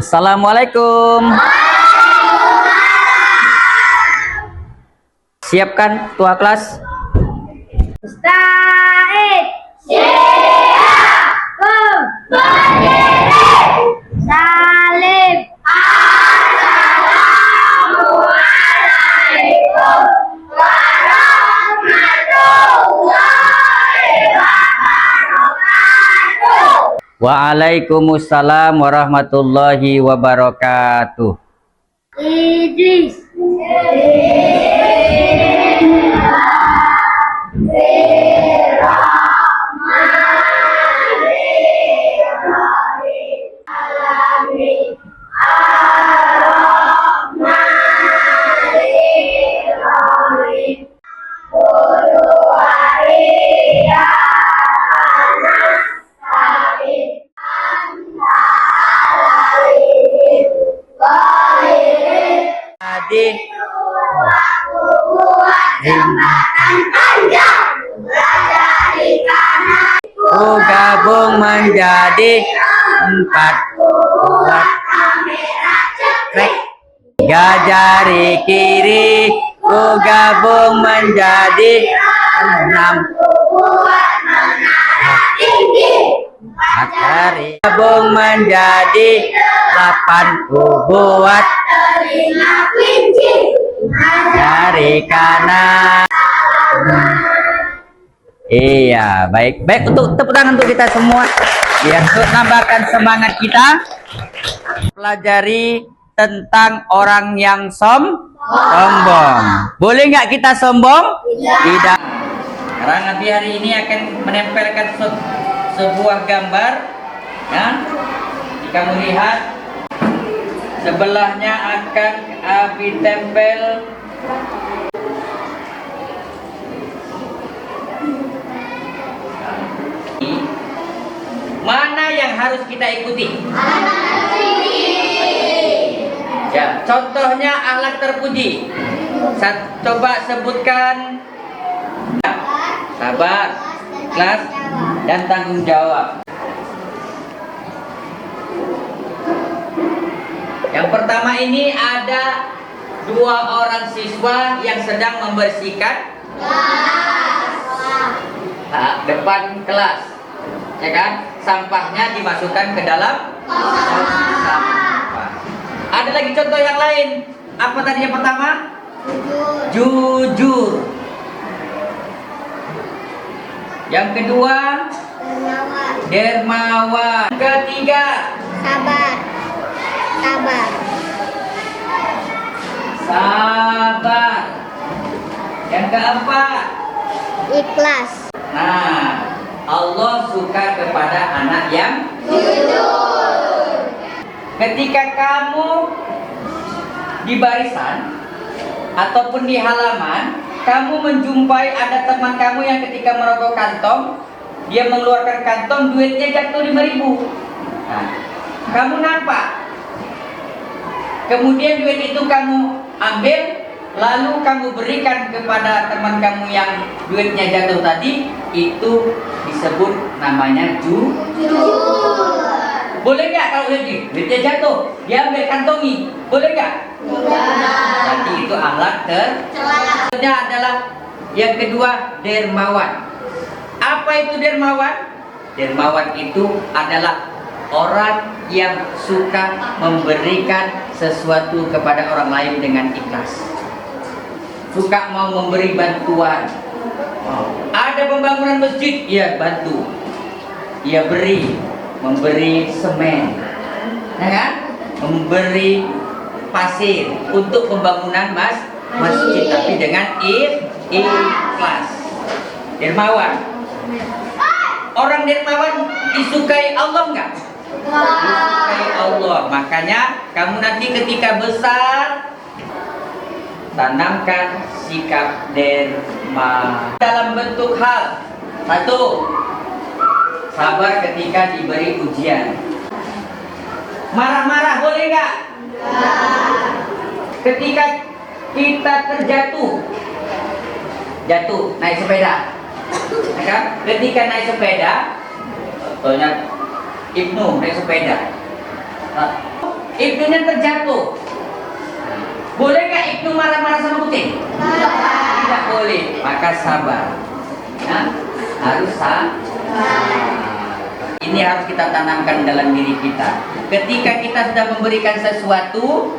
Assalamualaikum. Siapkan tua kelas. Musta'id. Siap. Berdiri. Salim. Assalamualaikum warahmatullahi wabarakatuh. Waalaikumsalam warahmatullahi wabarakatuh. Idris. Adik. Ku gabung menjadi empat buat cekrek. Tiga jari kiri ku gabung menjadi enam. Empat jari gabung menjadi 8. Ku buat jari kanan. Iya, baik. Baik, untuk tepuk tangan untuk kita semua. Biar untuk nambahkan semangat kita. Pelajari tentang orang yang sombong. Boleh nggak kita sombong? Tidak. Sekarang nanti hari ini akan menempelkan sebuah gambar. Ya. Jika melihat sebelahnya akan Abi tempel mana yang harus kita ikuti? Ya, contohnya akhlak terpuji. Coba sebutkan. Sabar, ikhlas, dan tanggung jawab. Yang pertama ini ada 2 orang siswa yang sedang membersihkan depan kelas, ya kan? Sampahnya dimasukkan ke dalam sampah. Ada lagi contoh yang lain. Apa tadi yang pertama? Jujur. Yang kedua, dermawan. Ketiga, sabar. Yang keempat, Ikhlas. nah, Allah suka kepada anak yang jujur. Ketika kamu di barisan ataupun di halaman, kamu menjumpai ada teman kamu yang ketika merogoh kantong, dia mengeluarkan kantong, duitnya jatuh 5.000. Nah, kamu nampak. Kemudian duit itu kamu ambil, lalu kamu berikan kepada teman kamu yang duitnya jatuh tadi, itu disebut namanya jujur. Boleh nggak kalau duitnya jatuh, dia ambil kantongi? Boleh nggak? Berarti itu akhlak tercela. Adalah yang kedua, dermawan. Apa itu dermawan? Dermawan itu adalah orang yang suka memberikan sesuatu kepada orang lain dengan ikhlas. Suka mau memberi bantuan. Ada pembangunan masjid, ia bantu. Ia memberi semen, ya kan? Memberi pasir untuk pembangunan masjid, tapi dengan ikhlas. Dermawan. Orang dermawan disukai Allah enggak? Disukai Allah. Makanya kamu nanti ketika besar, tanamkan sikap derma dalam bentuk hal. 1, sabar ketika diberi ujian. Marah-marah boleh nggak? Ketika kita terjatuh, naik sepeda, ya kan? Ketika naik sepeda, contohnya Ibnu naik sepeda, Ibnunya terjatuh. Boleh nggak Ibnu marah-marah sama kucing? Tidak boleh. Maka sabar. Ya, harus sabar. Ini harus kita tanamkan dalam diri kita. Ketika kita sudah memberikan sesuatu,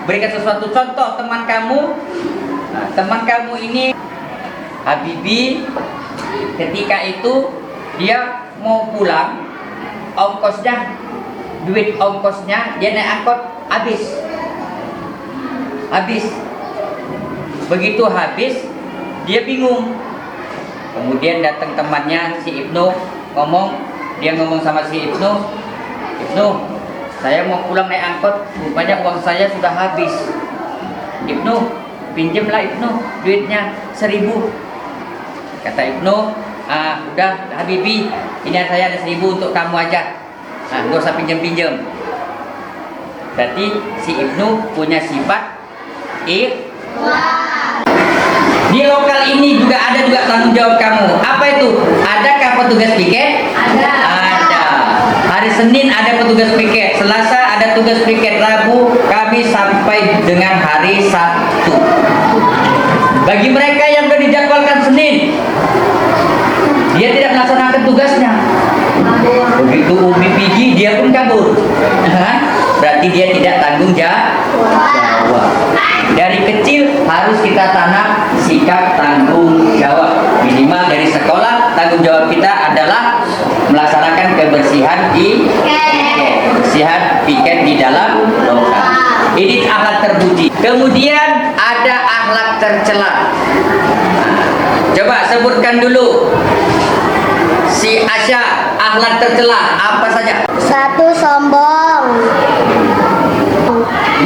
berikan sesuatu. Contoh teman kamu, teman kamu ini Habibi, ketika itu dia mau pulang, duit ongkosnya dia naik angkot habis. Begitu habis, dia bingung. Kemudian datang temannya si Ibnu dia ngomong sama si Ibnu, saya mau pulang naik angkot, rupanya uang saya sudah habis. Ibnu, pinjemlah Ibnu duitnya 1.000. Kata Ibnu, udah Habibi, ini saya ada 1.000 untuk kamu aja. Gak usah pinjam. Berarti si Ibnu punya sifat ikhlas. Di lokal ini juga ada tanggung jawab kamu. Apa itu? Adakah petugas piket? Ada. Hari Senin ada petugas piket, Selasa ada tugas piket, Rabu, Kamis sampai dengan hari Sabtu. Bagi mereka yang sudah dijadwalkan Senin, dia tidak melaksanakan tugasnya. Begitu Umi pergi, dia pun kabur. Berarti dia tidak tanggung jawab. Dari kecil harus kita tanam sikap tanggung jawab. Minimal dari sekolah, tanggung jawab kita adalah melaksanakan kebersihan di piket di dalam lokal. Ini akhlak terpuji. Kemudian ada akhlak tercela. Coba sebutkan dulu. Si Asya, akhlak tercela apa saja? 1. Sombong.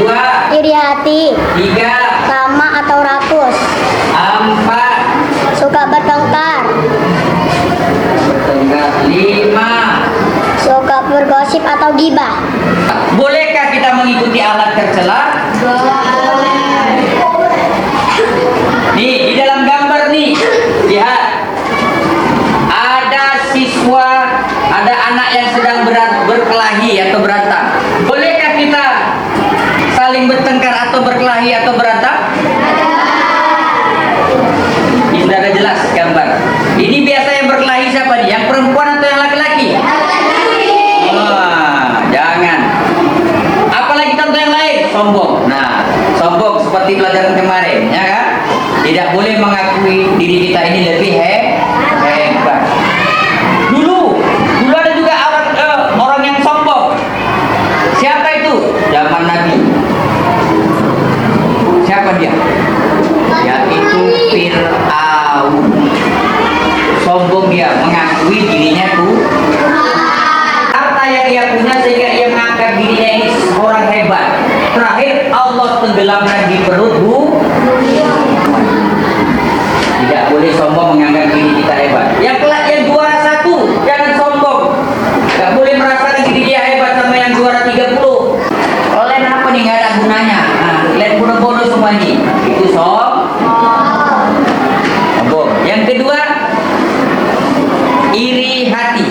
2. Iri hati. 3. Lama atau rakus. 4. Suka bertengkar. 5. Suka bergosip atau gibah. Bolehkah kita mengikuti akhlak tercela? Nih, di dalam gambar nih, lihat. Ada siswa, ada anak yang sedang berkelahi atau berantem. Bolehkah kita saling bertengkar atau berkelahi atau berantem? Ini sudah ada jelas gambar. Ini biasa yang berkelahi siapa nih? Yang perempuan atau yang laki-laki? Jangan. Apalagi contoh yang lain, sombong. Nah, sombong seperti pelajaran kemarin, ya kan? Tidak boleh mengakui diri kita ini lebih hebat. Dulu ada juga orang yang sombong. Siapa itu? Zaman Nabi. Siapa dia? Yaitu Fir'aun. Sombong dia, mengakui dirinya tuh harta yang ia punya sehingga ia menganggap dirinya ini orang hebat. Terakhir Allah tenggelamkan di perut Tidak boleh sombong menganggap diri kita hebat. Yang juara 1 jangan sombong. Gak boleh merasakan diri dia hebat sama yang juara 30. Kalian apa nih, gak ada gunanya. Kalian bodoh-bodoh semua ini. Itu sombong. Yang kedua, iri hati.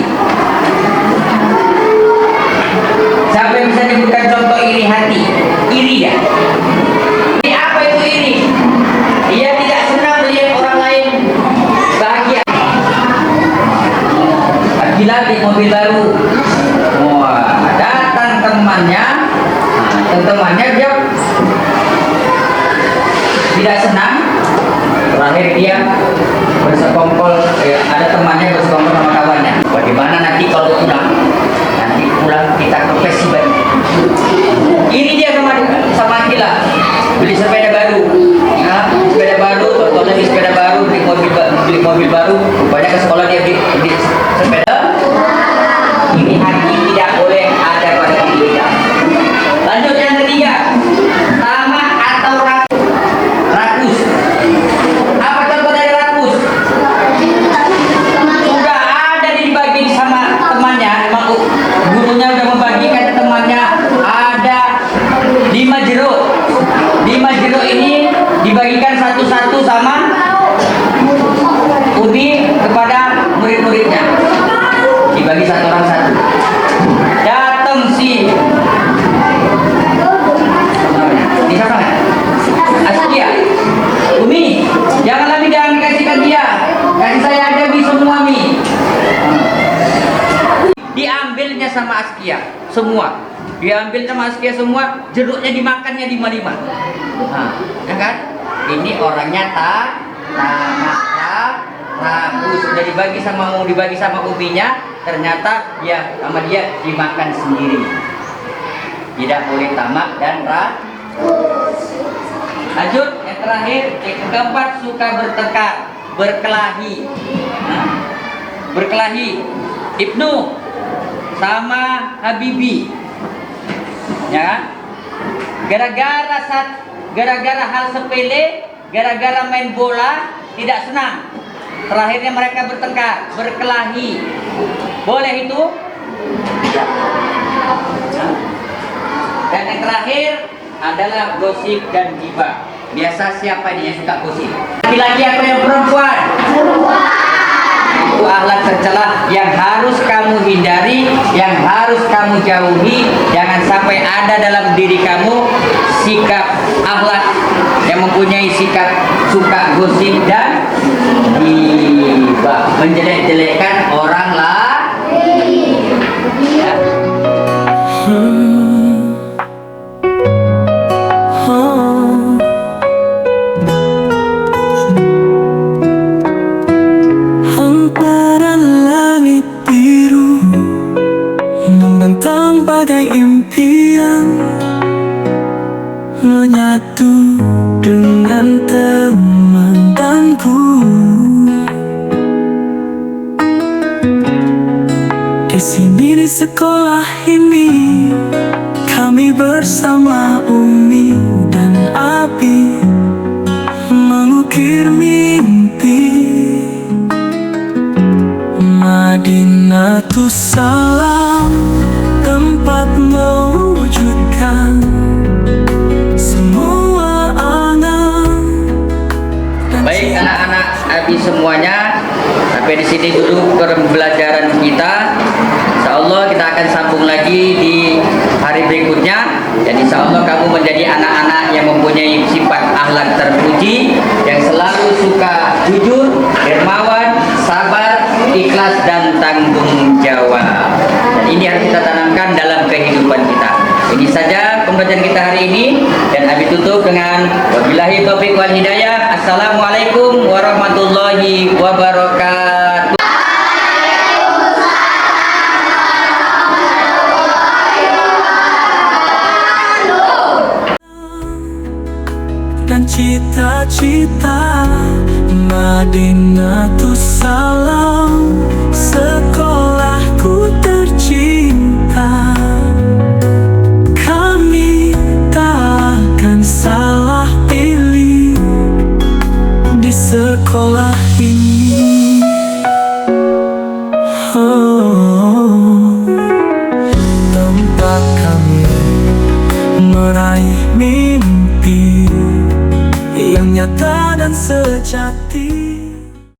Siapa yang bisa menyebutkan contoh iri hati? Iri ya. Ini apa itu iri? Dia tidak senang melihat orang lain bahagia. Gila di mobil baru. Wah, datang temannya dia tidak senang. Terakhir dia bersekongkol, ada temannya bersekongkol sama kawannya. Bagaimana nanti kalau pulang? Nanti pulang kita ke festival. Ini dia sama gila. Beli sepeda baru. Ya, sepeda baru, contohnya di sepeda baru, beli mobil baru. Rupanya ke sekolah dia beli sepeda. Ini hati tidak boleh ada pada diri kita. Lanjut yang ketiga, tamak atau rakus. Apa contoh dari rakus? Sudah ada dibagi sama temannya, memang gurunya sudah membagikan ke temannya, ada 5 jeruk. 5 jeruk ini dibagikan satu-satu sama Udi kepada sama Askia semua. Diambil sama Askia semua, jeruknya dimakannya lima-lima. Nah, ya kan? Ini orangnya ragu, sudah dibagi sama uminya, ternyata ya sama dia dimakan sendiri. Tidak boleh tamak dan lanjut, yang terakhir, yang keempat, suka bertengkar, berkelahi. Nah, berkelahi. Ibnu sama Habibi, ya kan? Gara-gara hal sepele, gara-gara main bola tidak senang. Terakhirnya mereka bertengkar, berkelahi. Boleh itu? Tidak. Dan yang terakhir adalah gosip dan gibah. Biasa siapa nih yang suka gosip? Laki-laki atau yang perempuan? Itu akhlak tercela yang harus kamu hindari, yang harus kamu jauhi. Jangan sampai ada dalam diri kamu sikap akhlak yang mempunyai sikap suka gosip dan gibah, menjelek-jelekkan orang lain. Ya. Bagai impian menyatu dengan temanku. Di sini di sekolah ini kami bersama Umi dan Abi mengukir mimpi. Madinatus Salam, tempat mewujudkan semua anak. Baik anak-anak Abi semuanya, sampai di sini dulu pembelajaran kita. Insya Allah kita akan sambung lagi di hari berikutnya. Dan insya Allah kamu menjadi anak-anak yang mempunyai sifat akhlak terpuji, yang selalu suka jujur, dermawan, sabar, ikhlas dan tanggung jawab. Dan ini harus kita tanamkan dalam kehidupan kita. Ini saja pembelajaran kita hari ini, dan Abi tutup dengan wabillahi taufiq wal hidayah. Assalamualaikum warahmatullahi wabarakatuh. Dan cita-cita